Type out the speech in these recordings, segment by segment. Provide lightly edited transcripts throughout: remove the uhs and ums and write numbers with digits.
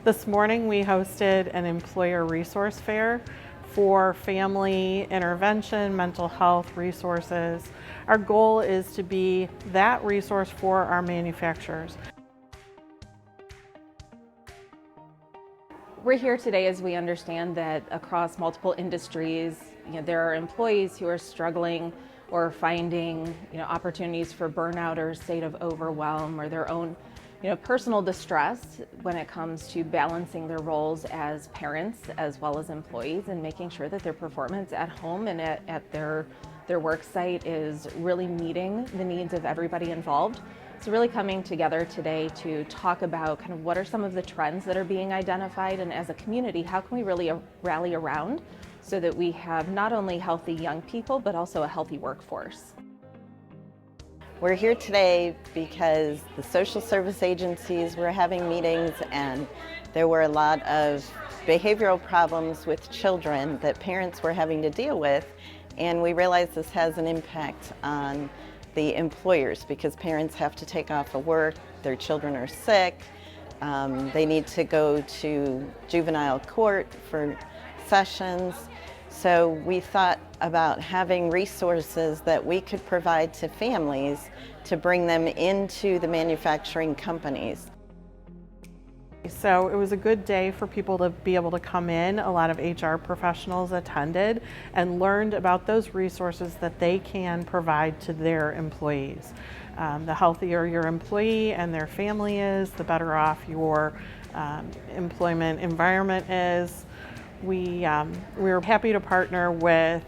This morning we hosted an employer resource fair for family intervention, mental health resources. Our goal is to be that resource for our manufacturers. We're here today as we understand that across multiple industries, there are employees who are struggling or finding, opportunities for burnout or a state of overwhelm or their own, personal distress when it comes to balancing their roles as parents as well as employees and making sure that their performance at home and at their work site is really meeting the needs of everybody involved. So really coming together today to talk about kind of what are some of the trends that are being identified, and as a community, how can we really rally around so that we have not only healthy young people, but also a healthy workforce. We're here today because the social service agencies were having meetings and there were a lot of behavioral problems with children that parents were having to deal with, and we realized this has an impact on the employers because parents have to take off of work, their children are sick, they need to go to juvenile court for sessions. So we thought about having resources that we could provide to families to bring them into the manufacturing companies. So it was a good day for people to be able to come in. A lot of HR professionals attended and learned about those resources that they can provide to their employees. The healthier your employee and their family is, the better off your employment environment is. We were happy to partner with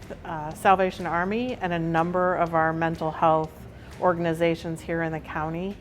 Salvation Army and a number of our mental health organizations here in the county